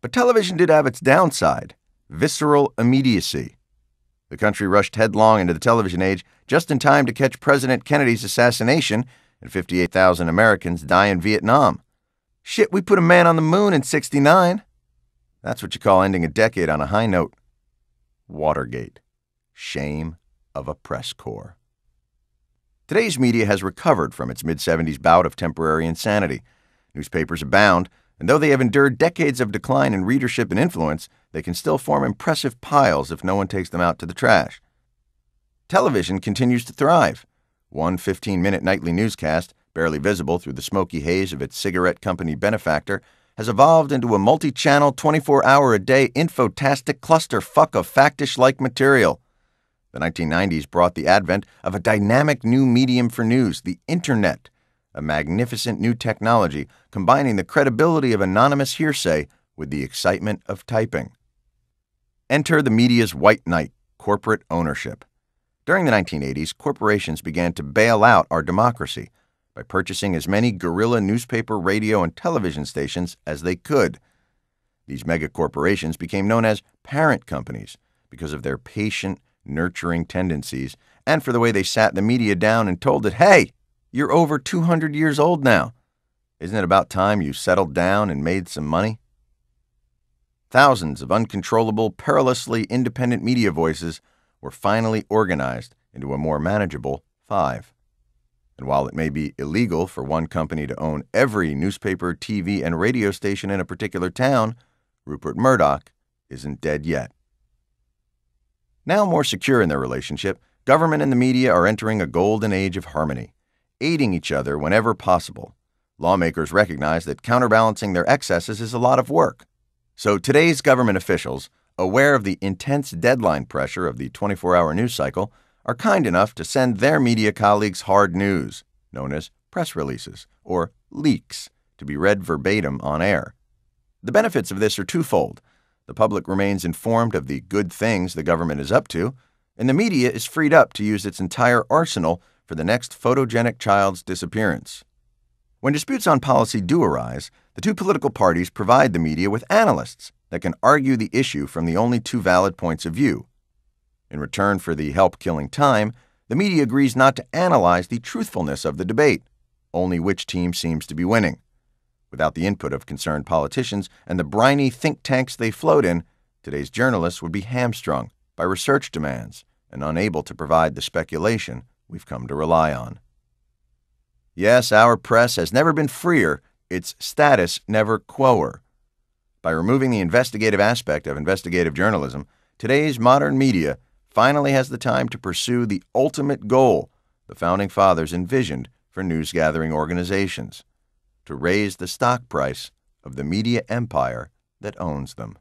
But television did have its downside: visceral immediacy. The country rushed headlong into the television age just in time to catch President Kennedy's assassination and 58,000 Americans die in Vietnam. Shit, we put a man on the moon in '69. That's what you call ending a decade on a high note. Watergate. Shame of a press corps. Today's media has recovered from its mid-'70s bout of temporary insanity. Newspapers abound, and though they have endured decades of decline in readership and influence, they can still form impressive piles if no one takes them out to the trash. Television continues to thrive. One 15-minute nightly newscast, barely visible through the smoky haze of its cigarette company benefactor, has evolved into a multi-channel, 24-hour-a-day infotastic clusterfuck of factish-like material. The 1990s brought the advent of a dynamic new medium for news, the Internet, a magnificent new technology combining the credibility of anonymous hearsay with the excitement of typing. Enter the media's white knight, corporate ownership. During the 1980s, corporations began to bail out our democracy by purchasing as many guerrilla newspaper, radio, and television stations as they could. These megacorporations became known as parent companies because of their patient, nurturing tendencies and for the way they sat the media down and told it, "Hey, you're over 200 years old now. Isn't it about time you settled down and made some money?" Thousands of uncontrollable, perilously independent media voices were finally organized into a more manageable 5. And while it may be illegal for one company to own every newspaper, TV, and radio station in a particular town, Rupert Murdoch isn't dead yet. Now more secure in their relationship, government and the media are entering a golden age of harmony, aiding each other whenever possible. Lawmakers recognize that counterbalancing their excesses is a lot of work. So today's government officials, aware of the intense deadline pressure of the 24-hour news cycle, are kind enough to send their media colleagues hard news, known as press releases, or leaks, to be read verbatim on air. The benefits of this are twofold. The public remains informed of the good things the government is up to, and the media is freed up to use its entire arsenal for the next photogenic child's disappearance. When disputes on policy do arise, the two political parties provide the media with analysts that can argue the issue from the only two valid points of view. In return for the help killing time, the media agrees not to analyze the truthfulness of the debate, only which team seems to be winning. Without the input of concerned politicians and the briny think tanks they float in, today's journalists would be hamstrung by research demands and unable to provide the speculation we've come to rely on. Yes, our press has never been freer, its status never quoer. By removing the investigative aspect of investigative journalism, today's modern media finally has the time to pursue the ultimate goal the Founding Fathers envisioned for news-gathering organizations: to raise the stock price of the media empire that owns them.